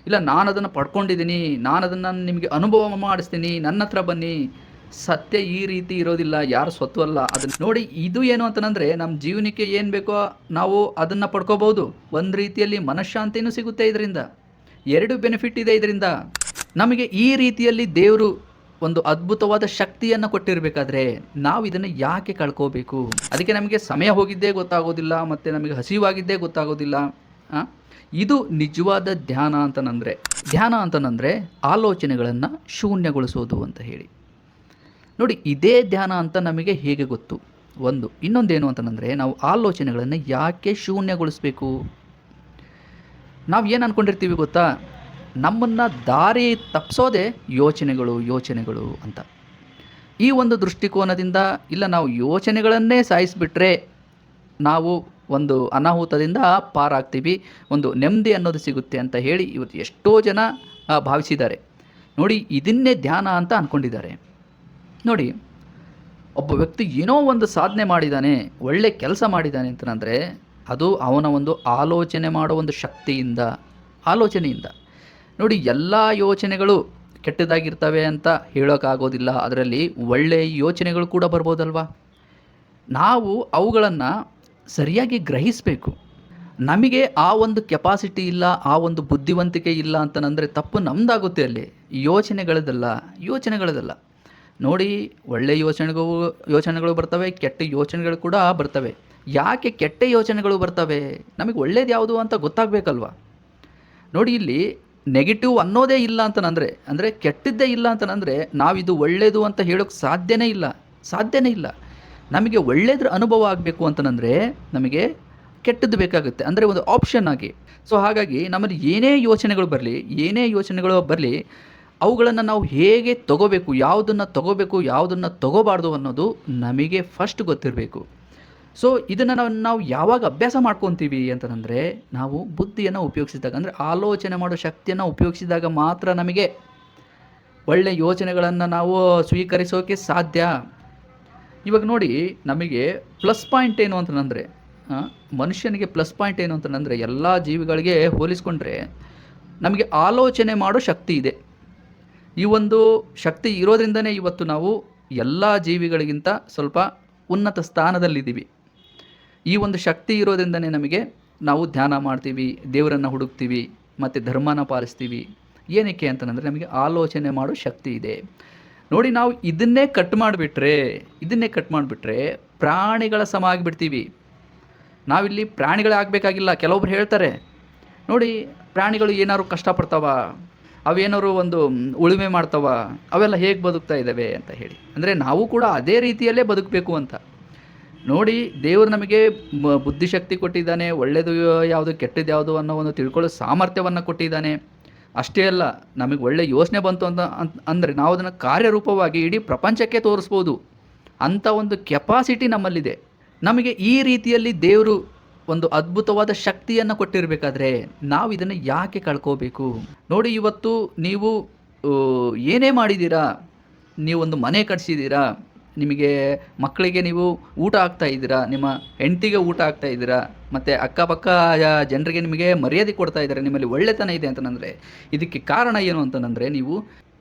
ಇಲ್ಲ ನಾನು ಅದನ್ನು ಪಡ್ಕೊಂಡಿದ್ದೀನಿ, ನಾನು ಅದನ್ನು ನಿಮಗೆ ಅನುಭವ ಮಾಡಿಸ್ತೀನಿ, ನನ್ನ ಹತ್ರ ಬನ್ನಿ. ಸತ್ಯ ಈ ರೀತಿ ಇರೋದಿಲ್ಲ, ಯಾರು ಸ್ವತ್ತವಲ್ಲ. ಅದನ್ನು ನೋಡಿ, ಇದು ಏನು ಅಂತಂದರೆ ನಮ್ಮ ಜೀವನಕ್ಕೆ ಏನು ಬೇಕೋ ನಾವು ಅದನ್ನು ಪಡ್ಕೋಬೋದು. ಒಂದು ರೀತಿಯಲ್ಲಿ ಮನಃಶಾಂತಿನೂ ಸಿಗುತ್ತೆ ಇದರಿಂದ. ಎರಡು ಬೆನಿಫಿಟ್ ಇದೆ ಇದರಿಂದ. ನಮಗೆ ಈ ರೀತಿಯಲ್ಲಿ ದೇವರು ಒಂದು ಅದ್ಭುತವಾದ ಶಕ್ತಿಯನ್ನು ಕೊಟ್ಟಿರಬೇಕಾದ್ರೆ ನಾವು ಇದನ್ನು ಯಾಕೆ ಕಳ್ಕೋಬೇಕು? ಅದಕ್ಕೆ ನಮಗೆ ಸಮಯ ಹೋಗಿದ್ದೇ ಗೊತ್ತಾಗೋದಿಲ್ಲ, ಮತ್ತು ನಮಗೆ ಹಸಿವಾಗಿದ್ದೇ ಗೊತ್ತಾಗೋದಿಲ್ಲ. ಇದು ನಿಜವಾದ ಧ್ಯಾನ ಅಂತನಂದರೆ. ಧ್ಯಾನ ಅಂತನಂದರೆ ಆಲೋಚನೆಗಳನ್ನು ಶೂನ್ಯಗೊಳಿಸೋದು ಅಂತ ಹೇಳಿ. ನೋಡಿ, ಇದೇ ಧ್ಯಾನ ಅಂತ ನಮಗೆ ಹೇಗೆ ಗೊತ್ತು? ಒಂದು ಇನ್ನೊಂದೇನು ಅಂತಂದರೆ, ನಾವು ಆಲೋಚನೆಗಳನ್ನು ಯಾಕೆ ಶೂನ್ಯಗೊಳಿಸಬೇಕು? ನಾವು ಏನು ಅಂದ್ಕೊಂಡಿರ್ತೀವಿ ಗೊತ್ತಾ? ನಮ್ಮನ್ನು ದಾರಿ ತಪ್ಪಿಸೋದೇ ಯೋಚನೆಗಳು ಅಂತ. ಈ ಒಂದು ದೃಷ್ಟಿಕೋನದಿಂದ, ಇಲ್ಲ ನಾವು ಯೋಚನೆಗಳನ್ನೇ ಸಾಯಿಸಿಬಿಟ್ರೆ ನಾವು ಒಂದು ಅನಾಹುತದಿಂದ ಪಾರಾಗ್ತೀವಿ, ಒಂದು ನೆಮ್ಮದಿ ಅನ್ನೋದು ಸಿಗುತ್ತೆ ಅಂತ ಹೇಳಿ ಇವತ್ತು ಎಷ್ಟೋ ಜನ ಭಾವಿಸಿದ್ದಾರೆ. ನೋಡಿ, ಇದನ್ನೇ ಧ್ಯಾನ ಅಂತ ಅಂದ್ಕೊಂಡಿದ್ದಾರೆ. ನೋಡಿ, ಒಬ್ಬ ವ್ಯಕ್ತಿ ಏನೋ ಒಂದು ಸಾಧನೆ ಮಾಡಿದ್ದಾನೆ, ಒಳ್ಳೆ ಕೆಲಸ ಮಾಡಿದ್ದಾನೆ ಅಂತಂದರೆ ಅದು ಅವನ ಒಂದು ಆಲೋಚನೆ ಮಾಡೋ ಒಂದು ಆಲೋಚನೆಯಿಂದ. ನೋಡಿ, ಎಲ್ಲ ಯೋಚನೆಗಳು ಕೆಟ್ಟದಾಗಿರ್ತವೆ ಅಂತ ಹೇಳೋಕ್ಕಾಗೋದಿಲ್ಲ. ಅದರಲ್ಲಿ ಒಳ್ಳೆಯ ಯೋಚನೆಗಳು ಕೂಡ ಬರ್ಬೋದಲ್ವ? ನಾವು ಅವುಗಳನ್ನು ಸರಿಯಾಗಿ ಗ್ರಹಿಸಬೇಕು. ನಮಗೆ ಆ ಒಂದು ಕೆಪಾಸಿಟಿ ಇಲ್ಲ, ಆ ಒಂದು ಬುದ್ಧಿವಂತಿಕೆ ಇಲ್ಲ ಅಂತಂದರೆ ತಪ್ಪು ನಮ್ಮದಾಗುತ್ತೆ. ಅಲ್ಲಿ ಯೋಚನೆಗಳದಲ್ಲ. ನೋಡಿ, ಒಳ್ಳೆಯ ಯೋಚನೆಗಳು ಬರ್ತವೆ, ಕೆಟ್ಟ ಯೋಚನೆಗಳು ಕೂಡ ಬರ್ತವೆ. ಯಾಕೆ ಕೆಟ್ಟ ಯೋಚನೆಗಳು ಬರ್ತವೆ? ನಮಗೆ ಒಳ್ಳೇದು ಯಾವುದು ಅಂತ ಗೊತ್ತಾಗಬೇಕಲ್ವ? ನೋಡಿ, ಇಲ್ಲಿ ನೆಗೆಟಿವ್ ಅನ್ನೋದೇ ಇಲ್ಲ ಅಂದರೆ ಕೆಟ್ಟದ್ದೇ ಇಲ್ಲ ಅಂತಂದರೆ ನಾವಿದು ಒಳ್ಳೆಯದು ಅಂತ ಹೇಳೋಕ್ಕೆ ಸಾಧ್ಯನೇ ಇಲ್ಲ. ನಮಗೆ ಒಳ್ಳೆಯದ್ರ ಅನುಭವ ಆಗಬೇಕು ಅಂತಂದರೆ ನಮಗೆ ಕೆಟ್ಟದ್ದು ಬೇಕಾಗುತ್ತೆ, ಅಂದರೆ ಒಂದು ಆಪ್ಷನ್ ಆಗಿ. ಸೊ ಹಾಗಾಗಿ ನಮ್ಮಲ್ಲಿ ಏನೇ ಯೋಚನೆಗಳು ಬರಲಿ, ಅವುಗಳನ್ನು ನಾವು ಹೇಗೆ ತಗೋಬೇಕು, ಯಾವುದನ್ನು ತಗೋಬೇಕು, ಯಾವುದನ್ನು ತಗೋಬಾರ್ದು ಅನ್ನೋದು ನಮಗೆ ಫಸ್ಟ್ ಗೊತ್ತಿರಬೇಕು. ಸೊ ಇದನ್ನು ನಾವು ಯಾವಾಗ ಅಭ್ಯಾಸ ಮಾಡ್ಕೊತೀವಿ ಅಂತಂದರೆ, ನಾವು ಬುದ್ಧಿಯನ್ನು ಉಪಯೋಗಿಸಿದಾಗ, ಅಂದರೆ ಆಲೋಚನೆ ಮಾಡೋ ಶಕ್ತಿಯನ್ನು ಉಪಯೋಗಿಸಿದಾಗ ಮಾತ್ರ ನಮಗೆ ಒಳ್ಳೆಯ ಯೋಚನೆಗಳನ್ನು ನಾವು ಸ್ವೀಕರಿಸೋಕ್ಕೆ ಸಾಧ್ಯ. ಇವಾಗ ನೋಡಿ, ನಮಗೆ ಪ್ಲಸ್ ಪಾಯಿಂಟ್ ಏನು ಅಂತಂದರೆ, ಮನುಷ್ಯನಿಗೆ ಪ್ಲಸ್ ಪಾಯಿಂಟ್ ಏನು ಅಂತಂದರೆ, ಎಲ್ಲ ಜೀವಿಗಳಿಗೆ ಹೋಲಿಸ್ಕೊಂಡ್ರೆ ನಮಗೆ ಆಲೋಚನೆ ಮಾಡೋ ಶಕ್ತಿ ಇದೆ. ಈ ಒಂದು ಶಕ್ತಿ ಇರೋದ್ರಿಂದನೇ ಇವತ್ತು ನಾವು ಎಲ್ಲ ಜೀವಿಗಳಿಗಿಂತ ಸ್ವಲ್ಪ ಉನ್ನತ ಸ್ಥಾನದಲ್ಲಿದ್ದೀವಿ. ಈ ಒಂದು ಶಕ್ತಿ ಇರೋದ್ರಿಂದನೇ ನಾವು ಧ್ಯಾನ ಮಾಡ್ತೀವಿ, ದೇವರನ್ನು ಹುಡುಕ್ತೀವಿ, ಮತ್ತು ಧರ್ಮನ ಪಾಲಿಸ್ತೀವಿ. ಏನಕ್ಕೆ ಅಂತಂದರೆ ನಮಗೆ ಆಲೋಚನೆ ಮಾಡೋ ಶಕ್ತಿ ಇದೆ. ನೋಡಿ, ನಾವು ಇದನ್ನೇ ಕಟ್ ಮಾಡಿಬಿಟ್ರೆ ಪ್ರಾಣಿಗಳ ಸಮ ಆಗಿಬಿಡ್ತೀವಿ. ನಾವಿಲ್ಲಿ ಪ್ರಾಣಿಗಳಾಗಬೇಕಾಗಿಲ್ಲ. ಕೆಲವೊಬ್ರು ಹೇಳ್ತಾರೆ, ನೋಡಿ ಪ್ರಾಣಿಗಳು ಏನಾದ್ರು ಕಷ್ಟಪಡ್ತಾವ, ಅವೇನಾದ್ರು ಒಂದು ಉಳುಮೆ ಮಾಡ್ತಾವ, ಅವೆಲ್ಲ ಹೇಗೆ ಬದುಕ್ತಾ ಇದ್ದಾವೆ ಅಂತ ಹೇಳಿ. ಅಂದರೆ ನಾವು ಕೂಡ ಅದೇ ರೀತಿಯಲ್ಲೇ ಬದುಕಬೇಕು ಅಂತ. ನೋಡಿ, ದೇವರು ನಮಗೆ ಬುದ್ಧಿಶಕ್ತಿ ಕೊಟ್ಟಿದ್ದಾನೆ, ಒಳ್ಳೆಯದು ಯಾವುದು ಕೆಟ್ಟದ್ದು ಯಾವುದು ಅನ್ನೋ ಒಂದು ತಿಳ್ಕೊಳ್ಳೋ ಸಾಮರ್ಥ್ಯವನ್ನು ಕೊಟ್ಟಿದ್ದಾನೆ. ಅಷ್ಟೇ ಅಲ್ಲ, ನಮಗೆ ಒಳ್ಳೆ ಯೋಚನೆ ಬಂತು ಅಂದರೆ ನಾವು ಅದನ್ನು ಕಾರ್ಯರೂಪವಾಗಿ ಇಡೀ ಪ್ರಪಂಚಕ್ಕೆ ತೋರಿಸ್ಬೋದು. ಅಂಥ ಒಂದು ಕೆಪಾಸಿಟಿ ನಮ್ಮಲ್ಲಿದೆ. ನಮಗೆ ಈ ರೀತಿಯಲ್ಲಿ ದೇವರು ಒಂದು ಅದ್ಭುತವಾದ ಶಕ್ತಿಯನ್ನು ಕೊಟ್ಟಿರಬೇಕಾದ್ರೆ ನಾವು ಇದನ್ನು ಯಾಕೆ ಕಳ್ಕೋಬೇಕು? ನೋಡಿ, ಇವತ್ತು ನೀವು ಏನೇ ಮಾಡಿದ್ದೀರಾ, ನೀವೊಂದು ಮನೆ ಕಟ್ಸಿದ್ದೀರಾ, ನಿಮಗೆ ಮಕ್ಕಳಿಗೆ ನೀವು ಊಟ ಹಾಕ್ತಾಯಿದ್ದೀರಾ, ನಿಮ್ಮ ಹೆಂಡತಿಗೆ ಊಟ ಹಾಕ್ತಾಯಿದ್ದೀರಾ, ಮತ್ತು ಅಕ್ಕಪಕ್ಕ ಜನರಿಗೆ ನಿಮಗೆ ಮರ್ಯಾದೆ ಕೊಡ್ತಾ ಇದ್ದಾರೆ, ನಿಮ್ಮಲ್ಲಿ ಒಳ್ಳೆತನ ಇದೆ ಅಂತಂದರೆ ಇದಕ್ಕೆ ಕಾರಣ ಏನು ಅಂತಂದರೆ ನೀವು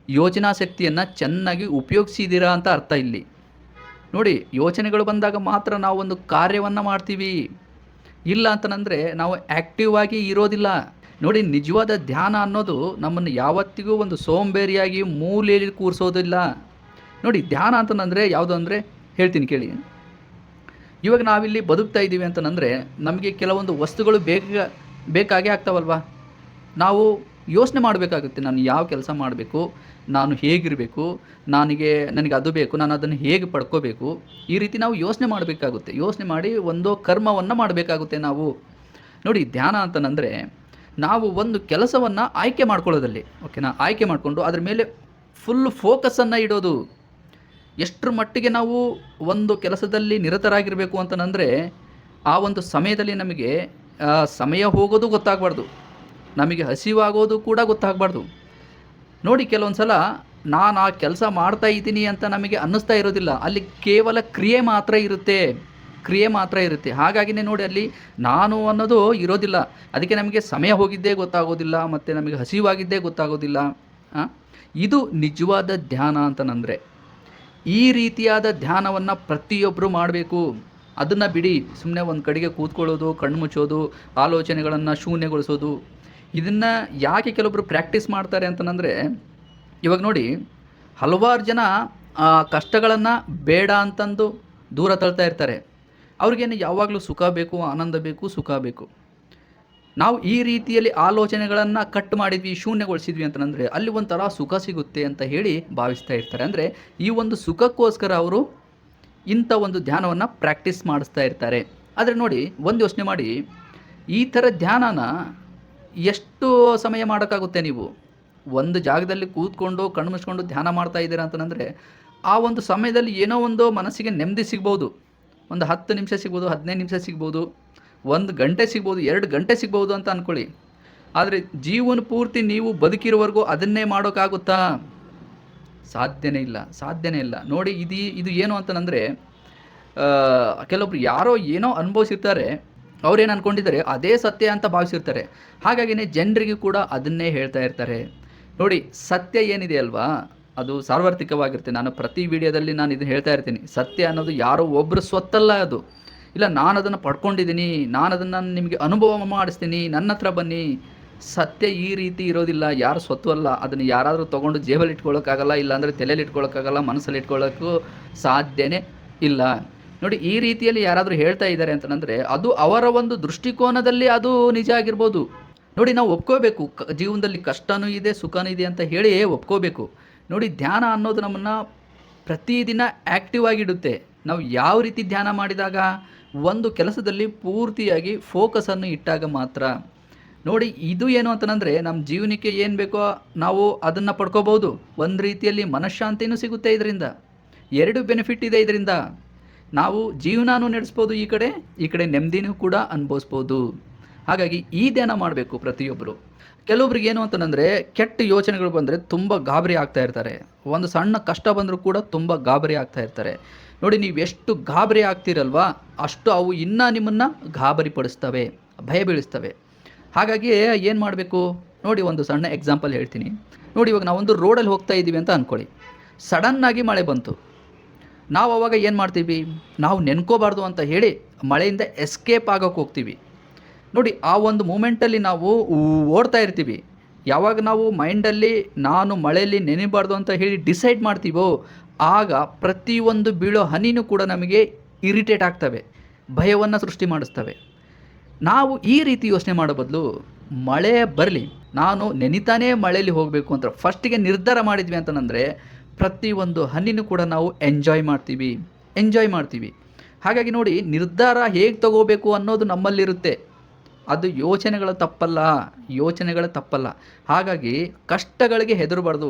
ಯೋಚನಾ ಶಕ್ತಿಯನ್ನು ಚೆನ್ನಾಗಿ ಉಪಯೋಗಿಸಿದ್ದೀರಾ ಅಂತ ಅರ್ಥ ಇಲ್ಲಿ. ನೋಡಿ, ಯೋಚನೆಗಳು ಬಂದಾಗ ಮಾತ್ರ ನಾವು ಒಂದು ಕಾರ್ಯವನ್ನು ಮಾಡ್ತೀವಿ, ಇಲ್ಲ ಅಂತಂದರೆ ನಾವು ಆ್ಯಕ್ಟಿವ್ ಆಗಿ ಇರೋದಿಲ್ಲ. ನೋಡಿ, ನಿಜವಾದ ಧ್ಯಾನ ಅನ್ನೋದು ನಮ್ಮನ್ನು ಯಾವತ್ತಿಗೂ ಒಂದು ಸೋಂಬೇರಿಯಾಗಿ ಮೂಲೆಯಲ್ಲಿ ಕೂರಿಸೋದಿಲ್ಲ. ನೋಡಿ, ಧ್ಯಾನ ಅಂತಂದರೆ ಯಾವುದು ಅಂದರೆ ಹೇಳ್ತೀನಿ ಕೇಳಿ. ಇವಾಗ ನಾವಿಲ್ಲಿ ಬದುಕ್ತಾ ಇದ್ದೀವಿ ಅಂತಂದರೆ ನಮಗೆ ಕೆಲವೊಂದು ವಸ್ತುಗಳು ಬೇಕಾಗೇ ಆಗ್ತಾವಲ್ವ. ನಾವು ಯೋಚನೆ ಮಾಡಬೇಕಾಗುತ್ತೆ, ನಾನು ಯಾವ ಕೆಲಸ ಮಾಡಬೇಕು, ನಾನು ಹೇಗಿರಬೇಕು, ನನಗೆ ಅದು ಬೇಕು, ನಾನು ಅದನ್ನು ಹೇಗೆ ಪಡ್ಕೋಬೇಕು, ಈ ರೀತಿ ನಾವು ಯೋಚನೆ ಮಾಡಬೇಕಾಗುತ್ತೆ. ಯೋಚನೆ ಮಾಡಿ ಒಂದು ಕರ್ಮವನ್ನು ಮಾಡಬೇಕಾಗುತ್ತೆ ನಾವು. ನೋಡಿ, ಧ್ಯಾನ ಅಂತಂದರೆ ನಾವು ಒಂದು ಕೆಲಸವನ್ನು ಆಯ್ಕೆ ಮಾಡ್ಕೊಳ್ಳೋದಲ್ಲಿ, ಓಕೆನಾ, ಆಯ್ಕೆ ಮಾಡಿಕೊಂಡು ಅದ್ರ ಮೇಲೆ ಫುಲ್ ಫೋಕಸನ್ನು ಇಡೋದು. ಎಷ್ಟರ ಮಟ್ಟಿಗೆ ನಾವು ಒಂದು ಕೆಲಸದಲ್ಲಿ ನಿರತರಾಗಿರಬೇಕು ಅಂತಂದರೆ ಆ ಒಂದು ಸಮಯದಲ್ಲಿ ನಮಗೆ ಸಮಯ ಹೋಗೋದು ಗೊತ್ತಾಗಬಾರ್ದು, ನಮಗೆ ಹಸಿವಾಗೋದು ಕೂಡ ಗೊತ್ತಾಗಬಾರ್ದು. ನೋಡಿ, ಕೆಲವೊಂದು ಸಲ ನಾನು ಆ ಕೆಲಸ ಮಾಡ್ತಾ ಇದ್ದೀನಿ ಅಂತ ನಮಗೆ ಅನ್ನಿಸ್ತಾ ಇರೋದಿಲ್ಲ, ಅಲ್ಲಿ ಕೇವಲ ಕ್ರಿಯೆ ಮಾತ್ರ ಇರುತ್ತೆ. ಕ್ರಿಯೆ ಮಾತ್ರ ಇರುತ್ತೆ. ಹಾಗಾಗಿನೇ ನೋಡಿ ಅಲ್ಲಿ ನಾನು ಅನ್ನೋದು ಇರೋದಿಲ್ಲ. ಅದಕ್ಕೆ ನಮಗೆ ಸಮಯ ಹೋಗಿದ್ದೇ ಗೊತ್ತಾಗೋದಿಲ್ಲ, ಮತ್ತು ನಮಗೆ ಹಸಿವಾಗಿದ್ದೇ ಗೊತ್ತಾಗೋದಿಲ್ಲ. ಇದು ನಿಜವಾದ ಧ್ಯಾನ ಅಂತಂದರೆ. ಈ ರೀತಿಯಾದ ಧ್ಯಾನವನ್ನು ಪ್ರತಿಯೊಬ್ಬರು ಮಾಡಬೇಕು. ಅದನ್ನು ಬಿಡಿ, ಸುಮ್ಮನೆ ಒಂದು ಕಡೆಗೆ ಕೂತ್ಕೊಳ್ಳೋದು, ಕಣ್ಣು ಮುಚ್ಚೋದು, ಆಲೋಚನೆಗಳನ್ನು ಶೂನ್ಯಗೊಳಿಸೋದು. ಇದನ್ನು ಯಾಕೆ ಕೆಲವೊಬ್ಬರು ಪ್ರಾಕ್ಟೀಸ್ ಮಾಡ್ತಾರೆ ಅಂತಂದರೆ, ಇವಾಗ ನೋಡಿ ಹಲವಾರು ಜನ ಕಷ್ಟಗಳನ್ನು ಬೇಡ ಅಂತಂದು ದೂರ ತಳ್ತಾ ಇರ್ತಾರೆ. ಅವ್ರಿಗೇನು ಯಾವಾಗಲೂ ಸುಖ ಬೇಕು, ಆನಂದ ಬೇಕು, ಸುಖ ಬೇಕು. ನಾವು ಈ ರೀತಿಯಲ್ಲಿ ಆಲೋಚನೆಗಳನ್ನು ಕಟ್ ಮಾಡಿದ್ವಿ, ಶೂನ್ಯಗೊಳಿಸಿದ್ವಿ ಅಂತಂದರೆ ಅಲ್ಲಿ ಒಂಥರ ಸುಖ ಸಿಗುತ್ತೆ ಅಂತ ಹೇಳಿ ಭಾವಿಸ್ತಾ ಇರ್ತಾರೆ. ಅಂದರೆ ಈ ಒಂದು ಸುಖಕ್ಕೋಸ್ಕರ ಅವರು ಇಂಥ ಒಂದು ಧ್ಯಾನವನ್ನು ಪ್ರಾಕ್ಟೀಸ್ ಮಾಡಿಸ್ತಾ ಇರ್ತಾರೆ. ಆದರೆ ನೋಡಿ, ಒಂದು ಯೋಚನೆ ಮಾಡಿ, ಈ ಥರ ಧ್ಯಾನನ ಎಷ್ಟು ಸಮಯ ಮಾಡೋಕ್ಕಾಗುತ್ತೆ? ನೀವು ಒಂದು ಜಾಗದಲ್ಲಿ ಕೂತ್ಕೊಂಡು ಕಣ್ಣು ಮುಚ್ಕೊಂಡು ಧ್ಯಾನ ಮಾಡ್ತಾ ಇದ್ದೀರಾ ಅಂತಂದರೆ ಆ ಒಂದು ಸಮಯದಲ್ಲಿ ಏನೋ ಒಂದು ಮನಸ್ಸಿಗೆ ನೆಮ್ಮದಿ ಸಿಗ್ಬೋದು. ಒಂದು 10 ನಿಮಿಷ ಸಿಗ್ಬೋದು, 15 ನಿಮಿಷ ಸಿಗ್ಬೋದು, 1 ಗಂಟೆ ಸಿಗ್ಬೋದು, 2 ಗಂಟೆ ಸಿಗ್ಬೋದು ಅಂತ ಅಂದ್ಕೊಳ್ಳಿ. ಆದರೆ ಜೀವನ ಪೂರ್ತಿ ನೀವು ಬದುಕಿರೋವರೆಗೂ ಅದನ್ನೇ ಮಾಡೋಕ್ಕಾಗುತ್ತಾ? ಸಾಧ್ಯನೇ ಇಲ್ಲ. ನೋಡಿ, ಇದು ಏನು ಅಂತಂದರೆ, ಕೆಲವೊಬ್ರು ಯಾರೋ ಏನೋ ಅನುಭವಿಸಿರ್ತಾರೆ, ಅವ್ರೇನು ಅಂದ್ಕೊಂಡಿದ್ದಾರೆ ಅದೇ ಸತ್ಯ ಅಂತ ಭಾವಿಸಿರ್ತಾರೆ. ಹಾಗಾಗಿನೇ ಜನರಿಗೆ ಕೂಡ ಅದನ್ನೇ ಹೇಳ್ತಾ ಇರ್ತಾರೆ. ನೋಡಿ, ಸತ್ಯ ಏನಿದೆ ಅಲ್ವಾ, ಅದು ಸಾರ್ವತ್ರಿಕವಾಗಿರುತ್ತೆ. ನಾನು ಪ್ರತಿ ವಿಡಿಯೋದಲ್ಲಿ ನಾನು ಇದನ್ನು ಹೇಳ್ತಾ ಇರ್ತೀನಿ. ಸತ್ಯ ಅನ್ನೋದು ಯಾರೋ ಒಬ್ಬರು ಸ್ವತ್ತಲ್ಲ. ಅದು ಇಲ್ಲ, ನಾನು ಅದನ್ನು ಪಡ್ಕೊಂಡಿದ್ದೀನಿ, ನಾನು ಅದನ್ನು ನಿಮಗೆ ಅನುಭವ ಮಾಡಿಸ್ತೀನಿ, ನನ್ನ ಹತ್ರ ಬನ್ನಿ. ಸತ್ಯ ಈ ರೀತಿ ಇರೋದಿಲ್ಲ, ಯಾರು ಸ್ವತ್ತು ಅಲ್ಲ. ಅದನ್ನು ಯಾರಾದರೂ ತೊಗೊಂಡು ಜೇಬಲ್ಲಿ ಇಟ್ಕೊಳ್ಳೋಕ್ಕಾಗಲ್ಲ, ಇಲ್ಲಾಂದರೆ ತಲೆಯಲ್ಲಿ ಇಟ್ಕೊಳ್ಳೋಕ್ಕಾಗಲ್ಲ, ಮನಸ್ಸಲ್ಲಿ ಇಟ್ಕೊಳ್ಳೋಕ್ಕೂ ಸಾಧ್ಯನೇ ಇಲ್ಲ. ನೋಡಿ, ಈ ರೀತಿಯಲ್ಲಿ ಯಾರಾದರೂ ಹೇಳ್ತಾ ಇದ್ದಾರೆ ಅಂತಂದರೆ ಅದು ಅವರ ಒಂದು ದೃಷ್ಟಿಕೋನದಲ್ಲಿ ಅದು ನಿಜ ಆಗಿರ್ಬೋದು. ನೋಡಿ, ನಾವು ಒಪ್ಕೋಬೇಕು, ಜೀವನದಲ್ಲಿ ಕಷ್ಟನೂ ಇದೆ, ಸುಖನೂ ಇದೆ ಅಂತ ಹೇಳಿ ಒಪ್ಕೋಬೇಕು. ನೋಡಿ, ಧ್ಯಾನ ಅನ್ನೋದು ನಮ್ಮನ್ನು ಪ್ರತಿದಿನ ಆ್ಯಕ್ಟಿವ್ ಆಗಿಡುತ್ತೆ. ನಾವು ಯಾವ ರೀತಿ ಧ್ಯಾನ ಮಾಡಿದಾಗ, ಒಂದು ಕೆಲಸದಲ್ಲಿ ಪೂರ್ತಿಯಾಗಿ ಫೋಕಸನ್ನು ಇಟ್ಟಾಗ ಮಾತ್ರ. ನೋಡಿ, ಇದು ಏನು ಅಂತಂದರೆ ನಮ್ಮ ಜೀವನಕ್ಕೆ ಏನು ಬೇಕೋ ನಾವು ಅದನ್ನು ಪಡ್ಕೋಬೋದು. ಒಂದು ರೀತಿಯಲ್ಲಿ ಮನಃಶಾಂತಿನೂ ಸಿಗುತ್ತೆ ಇದರಿಂದ. 2 ಬೆನಿಫಿಟ್ ಇದೆ ಇದರಿಂದ. ನಾವು ಜೀವನನೂ ನಡೆಸ್ಬೋದು, ಈ ಕಡೆ ನೆಮ್ಮದಿನೂ ಕೂಡ ಅನುಭವಿಸ್ಬೋದು. ಹಾಗಾಗಿ ಈ ಧ್ಯಾನ ಮಾಡಬೇಕು ಪ್ರತಿಯೊಬ್ಬರು. ಕೆಲವೊಬ್ರಿಗೆ ಏನು ಅಂತಂದರೆ, ಕೆಟ್ಟ ಯೋಚನೆಗಳು ಬಂದರೆ ತುಂಬ ಗಾಬರಿ ಆಗ್ತಾ ಇರ್ತಾರೆ. ಒಂದು ಸಣ್ಣ ಕಷ್ಟ ಬಂದರೂ ಕೂಡ ತುಂಬ ಗಾಬರಿ ಆಗ್ತಾ ಇರ್ತಾರೆ. ನೋಡಿ, ನೀವು ಎಷ್ಟು ಗಾಬರಿ ಆಗ್ತೀರಲ್ವಾ, ಅಷ್ಟು ಅವು ಇನ್ನೂ ನಿಮ್ಮನ್ನು ಗಾಬರಿ ಪಡಿಸ್ತವೆ, ಭಯ ಬೀಳಿಸ್ತವೆ. ಹಾಗಾಗಿ ಏನು ಮಾಡಬೇಕು ನೋಡಿ, ಒಂದು ಸಣ್ಣ ಎಕ್ಸಾಂಪಲ್ ಹೇಳ್ತೀನಿ. ನೋಡಿ, ಇವಾಗ ನಾವೊಂದು ರೋಡಲ್ಲಿ ಹೋಗ್ತಾ ಇದ್ದೀವಿ ಅಂತ ಅಂದ್ಕೊಳ್ಳಿ. ಸಡನ್ನಾಗಿ ಮಳೆ ಬಂತು. ನಾವು ಅವಾಗ ಏನು ಮಾಡ್ತೀವಿ? ನಾವು ನೆನ್ಕೋಬಾರ್ದು ಅಂತ ಹೇಳಿ ಮಳೆಯಿಂದ ಎಸ್ಕೇಪ್ ಆಗೋಕ್ಕೆ ಹೋಗ್ತೀವಿ. ನೋಡಿ, ಆ ಒಂದು ಮೂಮೆಂಟಲ್ಲಿ ನಾವು ಓಡ್ತಾ ಇರ್ತೀವಿ. ಯಾವಾಗ ನಾವು ಮೈಂಡಲ್ಲಿ ನಾನು ಮಳೆಯಲ್ಲಿ ನೆನೆಬಾರ್ದು ಅಂತ ಹೇಳಿ ಡಿಸೈಡ್ ಮಾಡ್ತೀವೋ, ಆಗ ಪ್ರತಿಯೊಂದು ಬೀಳೋ ಹನಿನೂ ಕೂಡ ನಮಗೆ ಇರಿಟೇಟ್ ಆಗ್ತವೆ, ಭಯವನ್ನು ಸೃಷ್ಟಿ ಮಾಡಿಸ್ತವೆ. ನಾವು ಈ ರೀತಿ ಯೋಚನೆ ಮಾಡೋ ಬದಲು, ಮಳೆ ಬರಲಿ, ನಾನು ನೆನಿತಾನೇ ಮಳೆಯಲ್ಲಿ ಹೋಗಬೇಕು ಅಂತ ಫಸ್ಟಿಗೆ ನಿರ್ಧಾರ ಮಾಡಿದ್ವಿ ಅಂತಂದರೆ ಪ್ರತಿಯೊಂದು ಹನಿನೂ ಕೂಡ ನಾವು ಎಂಜಾಯ್ ಮಾಡ್ತೀವಿ. ಹಾಗಾಗಿ ನೋಡಿ, ನಿರ್ಧಾರ ಹೇಗೆ ತಗೋಬೇಕು ಅನ್ನೋದು ನಮ್ಮಲ್ಲಿರುತ್ತೆ. ಅದು ಯೋಚನೆಗಳ ತಪ್ಪಲ್ಲ. ಹಾಗಾಗಿ ಕಷ್ಟಗಳಿಗೆ ಹೆದರಬಾರ್ದು.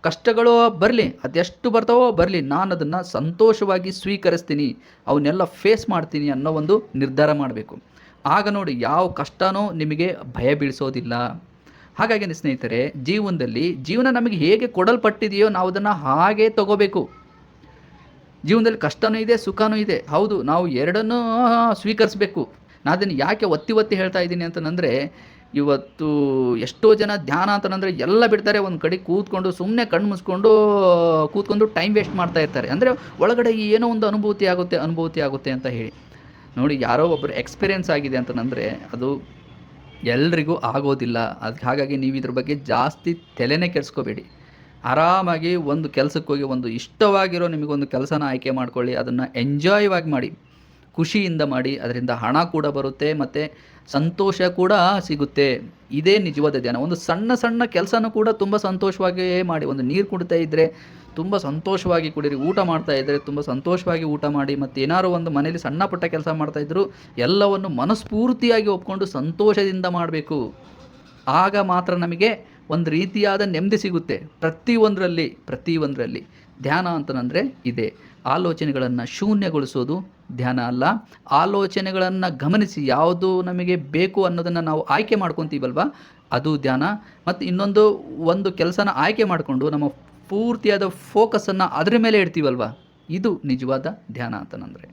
ಕಷ್ಟಗಳು ಬರಲಿ, ಅದೆಷ್ಟು ಬರ್ತಾವೋ ಬರಲಿ, ನಾನು ಅದನ್ನು ಸಂತೋಷವಾಗಿ ಸ್ವೀಕರಿಸ್ತೀನಿ, ಅವನ್ನೆಲ್ಲ ಫೇಸ್ ಮಾಡ್ತೀನಿ ಅನ್ನೋ ಒಂದು ನಿರ್ಧಾರ ಮಾಡಬೇಕು. ಆಗ ನೋಡಿ, ಯಾವ ಕಷ್ಟನೂ ನಿಮಗೆ ಭಯ ಬೀಳಿಸೋದಿಲ್ಲ. ಹಾಗಾಗಿ ಸ್ನೇಹಿತರೆ, ಜೀವನ ನಮಗೆ ಹೇಗೆ ಕೊಡಲ್ಪಟ್ಟಿದೆಯೋ ನಾವು ಅದನ್ನು ಹಾಗೇ ತಗೋಬೇಕು. ಜೀವನದಲ್ಲಿ ಕಷ್ಟನೂ ಇದೆ, ಸುಖನೂ ಇದೆ. ಹೌದು, ನಾವು ಎರಡನ್ನೂ ಸ್ವೀಕರಿಸಬೇಕು. ನಾನು ಅದನ್ನು ಯಾಕೆ ಒತ್ತಿ ಹೇಳ್ತಾ ಇದ್ದೀನಿ ಅಂತಂದರೆ, ಇವತ್ತು ಎಷ್ಟೋ ಜನ ಧ್ಯಾನ ಅಂತಂದರೆ ಎಲ್ಲ ಬಿಡ್ತಾರೆ, ಒಂದು ಕಡೆ ಸುಮ್ಮನೆ ಕಣ್ಣು ಮುಚ್ಕೊಂಡು ಕೂತ್ಕೊಂಡು ಟೈಮ್ ವೇಸ್ಟ್ ಮಾಡ್ತಾ ಇರ್ತಾರೆ. ಅಂದರೆ ಒಳಗಡೆ ಏನೋ ಒಂದು ಅನುಭೂತಿ ಆಗುತ್ತೆ ಅಂತ ಹೇಳಿ. ನೋಡಿ, ಯಾರೋ ಒಬ್ಬರು ಎಕ್ಸ್ಪೀರಿಯೆನ್ಸ್ ಆಗಿದೆ ಅಂತಂದರೆ ಅದು ಎಲ್ರಿಗೂ ಆಗೋದಿಲ್ಲ. ಹಾಗಾಗಿ ನೀವು ಇದ್ರ ಬಗ್ಗೆ ಜಾಸ್ತಿ ತಲೆನೇ ಕೆಡಿಸ್ಕೋಬೇಡಿ. ಆರಾಮಾಗಿ ಒಂದು ಕೆಲಸಕ್ಕೆ ಹೋಗಿ, ಒಂದು ಇಷ್ಟವಾಗಿರೋ ನಿಮಗೊಂದು ಕೆಲಸನ ಆಯ್ಕೆ ಮಾಡ್ಕೊಳ್ಳಿ, ಅದನ್ನು ಎಂಜಾಯ್ ಮಾಡಿ, ಖುಷಿಯಿಂದ ಮಾಡಿ. ಅದರಿಂದ ಹಣ ಕೂಡ ಬರುತ್ತೆ ಮತ್ತು ಸಂತೋಷ ಕೂಡ ಸಿಗುತ್ತೆ. ಇದೇ ನಿಜವಾದ ಧ್ಯಾನ. ಒಂದು ಸಣ್ಣ ಕೆಲಸನೂ ಕೂಡ ತುಂಬ ಸಂತೋಷವಾಗಿ ಮಾಡಿ. ಒಂದು ನೀರು ಕುಡಿತಾ ಇದ್ದರೆ ತುಂಬ ಸಂತೋಷವಾಗಿ ಕುಡೀರಿ. ಊಟ ಮಾಡ್ತಾ ಇದ್ದರೆ ತುಂಬ ಸಂತೋಷವಾಗಿ ಊಟ ಮಾಡಿ. ಮತ್ತು ಏನಾದ್ರು ಒಂದು ಮನೇಲಿ ಸಣ್ಣ ಪುಟ್ಟ ಕೆಲಸ ಮಾಡ್ತಾಯಿದ್ರು ಎಲ್ಲವನ್ನು ಮನಸ್ಫೂರ್ತಿಯಾಗಿ ಒಪ್ಕೊಂಡು ಸಂತೋಷದಿಂದ ಮಾಡಬೇಕು. ಆಗ ಮಾತ್ರ ನಮಗೆ ಒಂದು ರೀತಿಯಾದ ನೆಮ್ಮದಿ ಸಿಗುತ್ತೆ. ಪ್ರತಿಯೊಂದರಲ್ಲಿ ಧ್ಯಾನ ಅಂತಂದರೆ ಇದೆ. ಆಲೋಚನೆಗಳನ್ನು ಶೂನ್ಯಗೊಳಿಸೋದು ಧ್ಯಾನ ಅಲ್ಲ. ಆಲೋಚನೆಗಳನ್ನು ಗಮನಿಸಿ ಯಾವುದು ನಮಗೆ ಬೇಕು ಅನ್ನೋದನ್ನು ನಾವು ಆಯ್ಕೆ ಮಾಡ್ಕೊತೀವಲ್ವ, ಅದು ಧ್ಯಾನ. ಮತ್ತು ಒಂದು ಕೆಲಸನ ಆಯ್ಕೆ ಮಾಡಿಕೊಂಡು ನಮ್ಮ ಪೂರ್ತಿಯಾದ ಫೋಕಸನ್ನು ಅದರ ಮೇಲೆ ಇಡ್ತೀವಲ್ವ, ಇದು ನಿಜವಾದ ಧ್ಯಾನ ಅಂತಂದರೆ.